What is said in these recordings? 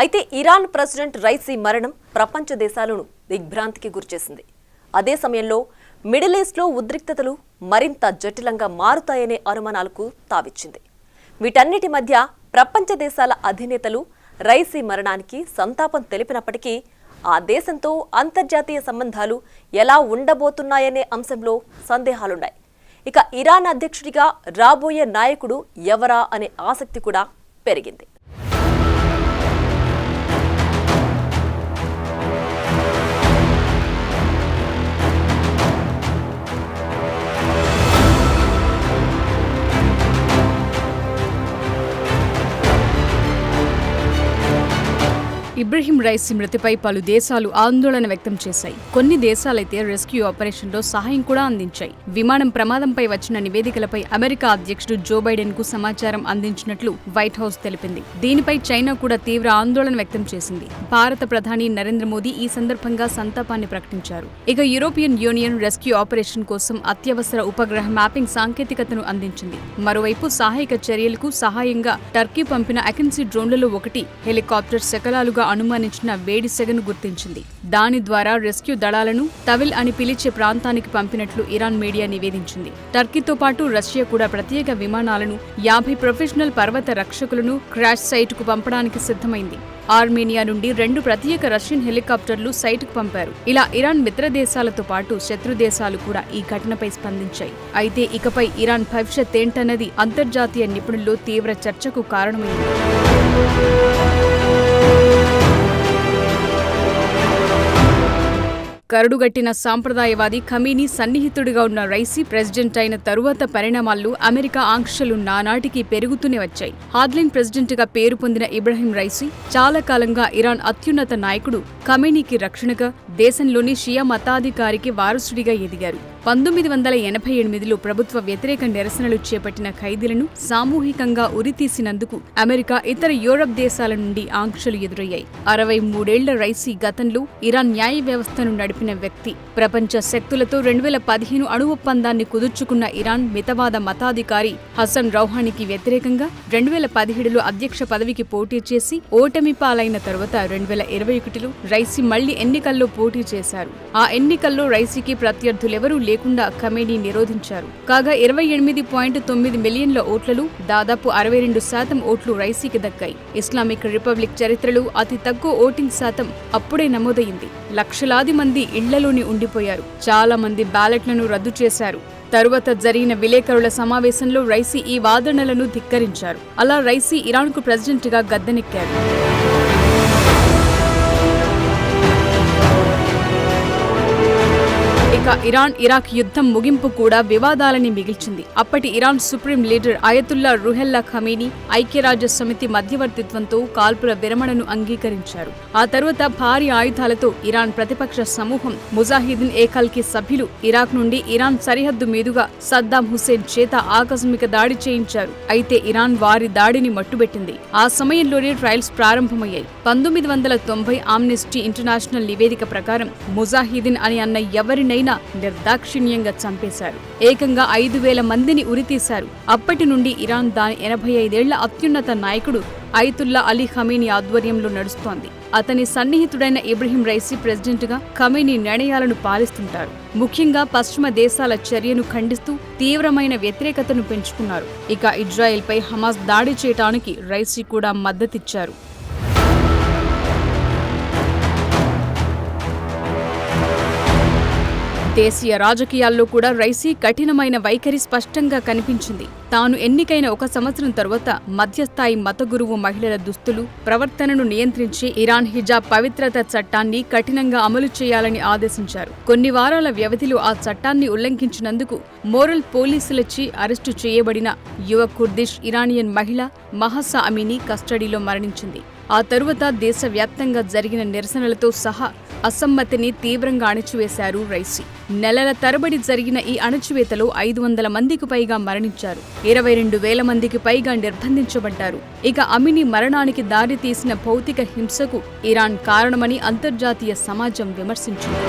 అయితే Iran president Raisi మరణం ప్రపంచ దేశాలను దిగ్భ్రాంతికి గురిచేసింది. అదే సమయంలో మిడిల్ ఈస్ట్లో ఉద్రిక్తతలు మరింత జటిలంగా మారుతాయనే అనుమానాలకు తావిచ్చింది. వీటన్నిటి మధ్య ప్రపంచ దేశాల అధినేతలు రైసీ మరణానికి సంతాపం తెలిపినప్పటికీ ఆ దేశంతో అంతర్జాతీయ సంబంధాలు ఎలా ఉండబోతున్నాయనే అంశంలో సందేహాలున్నాయి. ఇక ఇరాన్ అధ్యక్షుడిగా రాబోయే నాయకుడు ఎవరా అనే ఆసక్తి కూడా పెరిగింది. ఇబ్రహీం రైసీ మృతిపై పలు దేశాలు ఆందోళన వ్యక్తం చేశాయి. కొన్ని దేశాలైతే రెస్క్యూ ఆపరేషన్లో సహాయం కూడా అందించాయి. విమానం ప్రమాదంపై వచ్చిన నివేదికలపై అమెరికా అధ్యక్షుడు జో బైడెన్ కు సమాచారం అందించినట్లు వైట్ హౌస్ తెలిపింది. దీనిపై చైనా కూడా తీవ్ర ఆందోళన వ్యక్తం చేసింది. భారత ప్రధాని నరేంద్ర మోదీ ఈ సందర్భంగా సంతాపాన్ని ప్రకటించారు. ఇక యూరోపియన్ యూనియన్ రెస్క్యూ ఆపరేషన్ కోసం అత్యవసర ఉపగ్రహ మ్యాపింగ్ సాంకేతికతను అందించింది. మరోవైపు సహాయక చర్యలకు సహాయంగా టర్కీ పంపిన అకెన్సీ డ్రోన్లలో ఒకటి హెలికాప్టర్ శకలాలుగా అనుమానించిన వేడి సెగను గుర్తించింది. దాని ద్వారా రెస్క్యూ దళాలను తవిల్ అని పిలిచే ప్రాంతానికి పంపినట్లు ఇరాన్ మీడియా నివేదించింది. టర్కీతో పాటు రష్యా కూడా ప్రత్యేక విమానాలను 50 ప్రొఫెషనల్ పర్వత రక్షకులను క్రాష్ సైటుకు పంపడానికి సిద్ధమైంది. ఆర్మేనియా నుండి 2 ప్రత్యేక రష్యన్ హెలికాప్టర్లు సైటుకు పంపారు. ఇలా ఇరాన్ మిత్ర దేశాలతో పాటు శత్రు దేశాలు కూడా ఈ ఘటనపై స్పందించాయి. అయితే ఇకపై ఇరాన్ భవిష్యత్ ఏంటన్నది అంతర్జాతీయ నిపుణుల్లో తీవ్ర చర్చకు కారణమైంది. కరడుగట్టిన సాంప్రదాయవాది ఖమీనీ సన్నిహితుడిగా ఉన్న రైసీ ప్రెసిడెంట్ అయిన తరువాత పరిణామాల్లో అమెరికా ఆంక్షలు నానాటికి పెరుగుతూనే వచ్చాయి. హార్డ్లైన్ ప్రెసిడెంట్గా పేరు పొందిన ఇబ్రహీం రైసీ చాలా కాలంగా ఇరాన్ అత్యున్నత నాయకుడు ఖమీనీకి రక్షణగా, దేశంలోని షియా మతాధికారికి వారసుడిగా ఎదిగారు. 1988లో ప్రభుత్వ వ్యతిరేక నిరసనలు చేపట్టిన ఖైదీలను సామూహికంగా ఉరితీసినందుకు అమెరికా, ఇతర యూరప్ దేశాల నుండి ఆంక్షలు ఎదురయ్యాయి. 63 ఏళ్ల రైసీ గతంలో ఇరాన్ న్యాయ వ్యవస్థను నడిపిన వ్యక్తి. ప్రపంచ శక్తులతో 2015 అణు ఒప్పందాన్ని కుదుర్చుకున్న ఇరాన్ మితవాద మతాధికారి హసన్ రౌహానీకి వ్యతిరేకంగా 2017లో అధ్యక్ష పదవికి పోటీ చేసి ఓటమి పాలైన తరువాత 2021లో రైసీ మళ్లీ ఎన్నికల్లో పోటీ చేశారు. ఆ ఎన్నికల్లో రైసీకి ప్రత్యర్థులెవరూ లేకుండా ఖమేనీ నిరోధించారు. కాగా 28.9 మిలియన్ల ఓట్లలో దాదాపు 62% ఓట్లు రైసీకి దక్కాయి. ఇస్లామిక్ రిపబ్లిక్ చరిత్రలో అతి తక్కువ ఓటింగ్ శాతం అప్పుడే నమోదైంది. లక్షలాది మంది ఇళ్లలోనే ఉండిపోయారు. చాలా మంది బ్యాలెట్లను రద్దు చేశారు. తరువాత జరిగిన విలేకరుల సమావేశంలో రైసీ ఈ వాదనలను ధిక్కరించారు. అలా రైసీ ఇరాన్కు ప్రెసిడెంట్గా గద్దెనెక్కారు. ఇరాన్ ఇరాక్ యుద్ధం ముగింపు కూడా వివాదాలని మిగిల్చింది. అప్పటి ఇరాన్ సుప్రీం లీడర్ అయతుల్లా రుహెల్లా ఖమీనీ ఐక్యరాజ్య సమితి మధ్యవర్తిత్వంతో కాల్పుల విరమణను అంగీకరించారు. ఆ తరువాత భారీ ఆయుధాలతో ఇరాన్ ప్రతిపక్ష సమూహం ముజాహిదీన్ ఏకల్కి సభ్యులు ఇరాక్ నుండి ఇరాన్ సరిహద్దు మీదుగా సద్దాం హుసేన్ చేత ఆకస్మిక దాడి చేయించారు. అయితే ఇరాన్ వారి దాడిని మట్టుబెట్టింది. ఆ సమయంలోనే ట్రయల్స్ ప్రారంభమయ్యాయి. 1990 ఆమ్నెస్టీ ఇంటర్నేషనల్ నివేదిక ప్రకారం ముజాహిదీన్ అని అన్న ఎవరినైనా నిర్దాక్షిణ్యంగా చంపేశారు. ఏకంగా 5,000 మందిని ఉరితీశారు. అప్పటి నుండి ఇరాన్ దాని 85 ఏళ్ల అత్యున్నత నాయకుడు అయతుల్లా అలీ ఖమీనీ ఆధ్వర్యంలో నడుస్తోంది. అతని సన్నిహితుడైన ఇబ్రహీం రైసీ ప్రెసిడెంట్గా ఖమీనీ నిర్ణయాలను పాలిస్తుంటారు. ముఖ్యంగా పశ్చిమ దేశాల చర్యను ఖండిస్తూ తీవ్రమైన వ్యతిరేకతను పెంచుకున్నారు. ఇక ఇజ్రాయెల్పై హమాస్ దాడి చేయడానికి రైసీ కూడా మద్దతిచ్చారు. దేశీయ రాజకీయాల్లో కూడా రైసీ కఠినమైన వైఖరి స్పష్టంగా కనిపించింది. తాను ఎన్నికైన 1 సంవత్సరం తరువాత మధ్యస్థాయి మత గురువు మహిళల దుస్తులు, ప్రవర్తనను నియంత్రించే ఇరాన్ హిజాబ్ పవిత్రత చట్టాన్ని కఠినంగా అమలు చేయాలని ఆదేశించారు. కొన్ని వారాల వ్యవధిలో ఆ చట్టాన్ని ఉల్లంఘించినందుకు మోరల్ పోలీసులచే అరెస్టు చేయబడిన యువ కుర్దిష్ ఇరానియన్ మహిళ మహసా అమీనీ కస్టడీలో మరణించింది. ఆ తరువాత దేశవ్యాప్తంగా జరిగిన నిరసనలతో సహా అసమ్మతిని తీవ్రంగా అణచివేశారు రైసీ. నెలల తరబడి జరిగిన ఈ అణచివేతలో 500 మందికి పైగా మరణించారు. 22,000 మందికి పైగా నిర్బంధించబడ్డారు. ఇక అమినీ మరణానికి దారి తీసిన భౌతిక హింసకు ఇరాన్ కారణమని అంతర్జాతీయ సమాజం విమర్శించింది.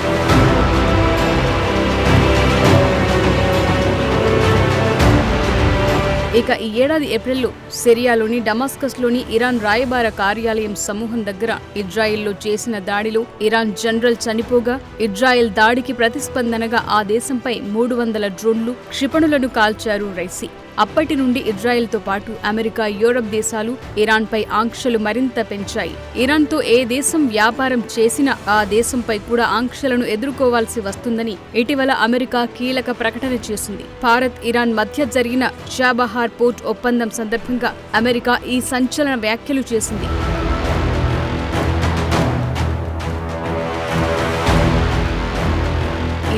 ఇక ఈ ఏడాది ఏప్రిల్లో సిరియాలోని డమాస్కస్లోని ఇరాన్ రాయబార కార్యాలయం సమూహం దగ్గర ఇజ్రాయెల్లో చేసిన దాడిలో ఇరాన్ జనరల్ చనిపోగా ఇజ్రాయెల్ దాడికి ప్రతిస్పందనగా ఆ దేశంపై 300 డ్రోన్లు క్షిపణులను కాల్చారు రైసీ. అప్పటి నుండి ఇజ్రాయెల్తో పాటు అమెరికా, యూరప్ దేశాలు ఇరాన్పై ఆంక్షలు మరింత పెంచాయి. ఇరాన్తో ఏ దేశం వ్యాపారం చేసినా ఆ దేశంపై కూడా ఆంక్షలను ఎదుర్కోవాల్సి వస్తుందని ఇటీవల అమెరికా కీలక ప్రకటన చేసింది. భారత్, ఇరాన్ మధ్య జరిగిన చాబహార్ పోర్ట్ ఒప్పందం సందర్భంగా అమెరికా ఈ సంచలన వ్యాఖ్యలు చేసింది.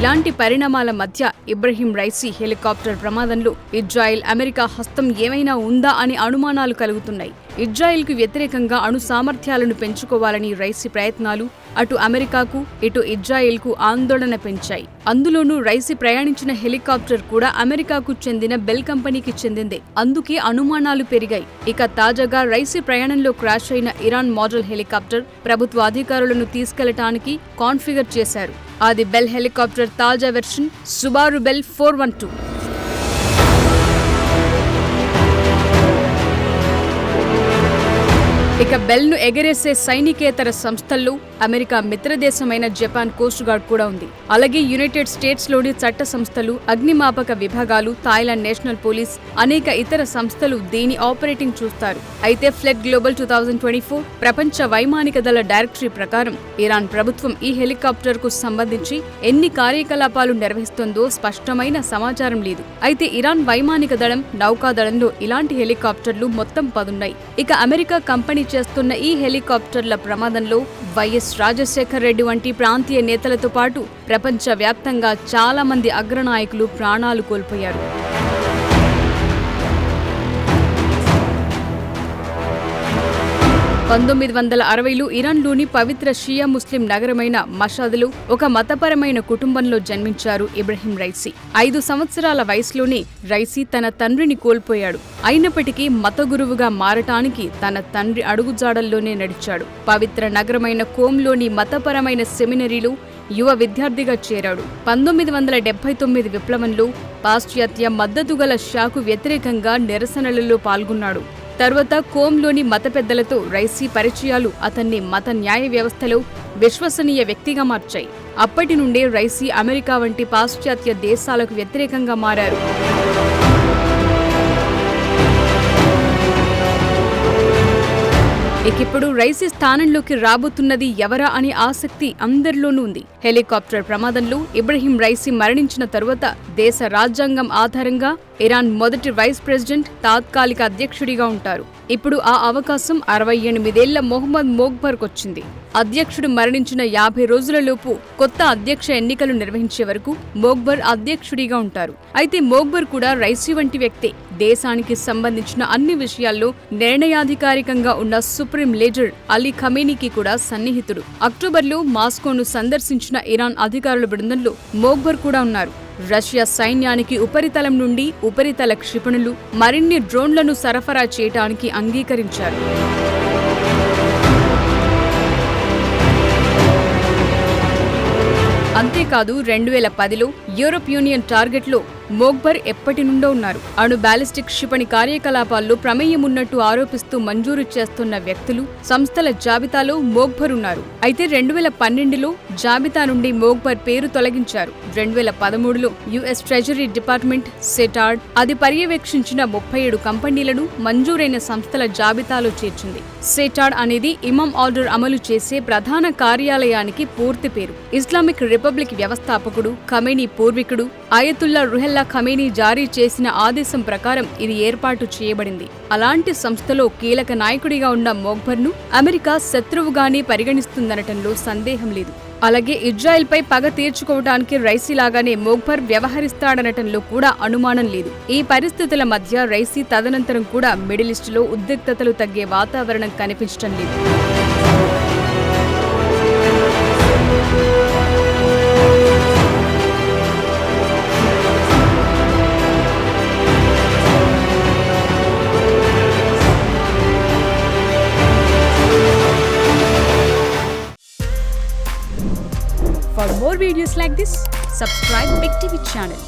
ఇలాంటి పరిణామాల మధ్య ఇబ్రహీం రైసీ హెలికాప్టర్ ప్రమాదంలో ఇజ్రాయెల్, అమెరికా హస్తం ఏమైనా ఉందా అని అనుమానాలు కలుగుతున్నాయి. ఇజ్రాయెల్కు వ్యతిరేకంగా అణు సామర్థ్యాలను పెంచుకోవాలని రైసీ ప్రయత్నాలు అటు అమెరికాకు, ఇటు ఇజ్రాయెల్కు ఆందోళన పెంచాయి. అందులోనూ రైసీ ప్రయాణించిన హెలికాప్టర్ కూడా అమెరికాకు చెందిన బెల్ కంపెనీకి చెందిందే. అందుకే అనుమానాలు పెరిగాయి. ఇక తాజాగా రైసీ ప్రయాణంలో క్రాష్ అయిన ఇరాన్ మోడల్ హెలికాప్టర్ ప్రభుత్వ అధికారులను తీసుకెళ్లటానికి కాన్ఫిగర్ చేశారు. అది బెల్ హెలికాప్టర్ తాజా వెర్షన్ సుబారు బెల్ 412. ఇక బెల్ను ఎగరేసే సైనికేతర సంస్థల్లో అమెరికా మిత్రదేశమైన జపాన్ కోస్ట్ గార్డ్ కూడా ఉంది. అలాగే యునైటెడ్ స్టేట్స్లోని చట్ట సంస్థలు, అగ్నిమాపక విభాగాలు, థాయిలాండ్ నేషనల్ పోలీస్, అనేక ఇతర సంస్థలు దీని ఆపరేటింగ్ చూస్తారు. అయితే ఫ్లెడ్ గ్లోబల్ 2024 ప్రపంచ వైమానిక దళ డైరెక్టరీ ప్రకారం ఇరాన్ ప్రభుత్వం ఈ హెలికాప్టర్కు సంబంధించి ఎన్ని కార్యకలాపాలు నిర్వహిస్తుందో స్పష్టమైన సమాచారం లేదు. అయితే ఇరాన్ వైమానిక దళం, నౌకాదళంలో ఇలాంటి హెలికాప్టర్లు మొత్తం 10 ఉన్నాయి. ఇక అమెరికా కంపెనీ చేస్తున్న ఈ హెలికాప్టర్ల ప్రమాదంలో వైఎస్ రాజశేఖర్ రెడ్డి వంటి ప్రాంతీయ నేతలతో పాటు ప్రపంచ వ్యాప్తంగా చాలా మంది అగ్రనాయకులు ప్రాణాలు కోల్పోయారు. 1960లో ఇరాన్లోని పవిత్ర షియా ముస్లిం నగరమైన మషాద్లో ఒక మతపరమైన కుటుంబంలో జన్మించారు ఇబ్రహీం రైసీ. 5 సంవత్సరాల వయసులోనే రైసీ తన తండ్రిని కోల్పోయాడు. అయినప్పటికీ మత గురువుగా మారటానికి తన తండ్రి అడుగుజాడల్లోనే నడిచాడు. పవిత్ర నగరమైన కోమ్లోని మతపరమైన సెమినరీలో యువ విద్యార్థిగా చేరాడు. 1979 విప్లవంలో పాశ్చాత్య మద్దతుగల షాకు వ్యతిరేకంగా నిరసనలలో పాల్గొన్నాడు. తర్వాత కోమ్లోని మత పెద్దలతో రైసీ పరిచయాలు అతన్ని మత న్యాయ వ్యవస్థలో విశ్వసనీయ వ్యక్తిగా మార్చాయి. అప్పటి నుండే రైసీ అమెరికా వంటి పాశ్చాత్య దేశాలకు వ్యతిరేకంగా మారారు. ఇకిప్పుడు రైసీ స్థానంలోకి రాబోతున్నది ఎవరా అనే ఆసక్తి అందరిలోనూ ఉంది. హెలికాప్టర్ ప్రమాదంలో ఇబ్రహీం రైసీ మరణించిన తరువాత దేశ రాజ్యాంగం ఆధారంగా ఇరాన్ మొదటి వైస్ ప్రెసిడెంట్, తాత్కాలిక అధ్యక్షుడిగా ఉంటారు. ఇప్పుడు ఆ అవకాశం 68 ఏళ్ల మొహమ్మద్ మోగ్బర్కు వచ్చింది. అధ్యక్షుడు మరణించిన 50 రోజులలోపు కొత్త అధ్యక్ష ఎన్నికలు నిర్వహించే వరకు మోగ్బర్ అధ్యక్షుడిగా ఉంటారు. అయితే మోగ్బర్ కూడా రైసీ వంటి వ్యక్తే. దేశానికి సంబంధించిన అన్ని విషయాల్లో నిర్ణయాధికారికంగా ఉన్న సుప్రీం లీడర్ అలీ ఖమేనీకి కూడా సన్నిహితుడు. అక్టోబర్లో మాస్కోను సందర్శించిన ఇరాన్ అధికారుల బృందంలో మోగ్బర్ కూడా ఉన్నారు. రష్యా సైన్యానికి ఉపరితలం నుండి ఉపరితల క్షిపణులు, మరిన్ని డ్రోన్లను సరఫరా చేయడానికి అంగీకరించారు. అంతేకాదు 2010లో యూరోప్ యూనియన్ టార్గెట్లో మోగ్బర్ ఎప్పటి నుండో ఉన్నారు. అణు బ్యాలిస్టిక్ క్షిపణి కార్యకలాపాల్లో ప్రమేయం ఉన్నట్టు ఆరోపిస్తూ మంజూరు చేస్తున్న వ్యక్తులు, సంస్థల జాబితాలో మోగ్బర్ ఉన్నారు. అయితే 2012లో జాబితా నుండి మోగ్బర్ పేరు తొలగించారు. 2013లో యుఎస్ ట్రెజరీ డిపార్ట్మెంట్ సెటార్డ్ అది పర్యవేక్షించిన 37 కంపెనీలను మంజూరైన సంస్థల జాబితాలో చేర్చింది. సెటార్డ్ అనేది ఇమాం ఆర్డర్ అమలు చేసే ప్రధాన కార్యాలయానికి పూర్తి పేరు. ఇస్లామిక్ రిపబ్లిక్ వ్యవస్థాపకుడు, ఖమేనీ పూర్వీకుడు అయతుల్లా రుహెల్లా ఖమేనీ జారీ చేసిన ఆదేశం ప్రకారం ఇది ఏర్పాటు చేయబడింది. అలాంటి సంస్థలో కీలక నాయకుడిగా ఉన్న మోగ్బర్ను అమెరికా శత్రువుగానే పరిగణిస్తుందనటంలో సందేహం లేదు. అలాగే ఇజ్రాయెల్పై పగ తీర్చుకోవడానికి రైసీలాగానే మోగ్బర్ వ్యవహరిస్తాడనటంలో కూడా అనుమానం లేదు. ఈ పరిస్థితుల మధ్య రైసీ తదనంతరం కూడా మిడిల్ ఈస్టులో ఉద్రిక్తతలు తగ్గే వాతావరణం కనిపించడం లేదు. For more videos like this, subscribe Big TV channel.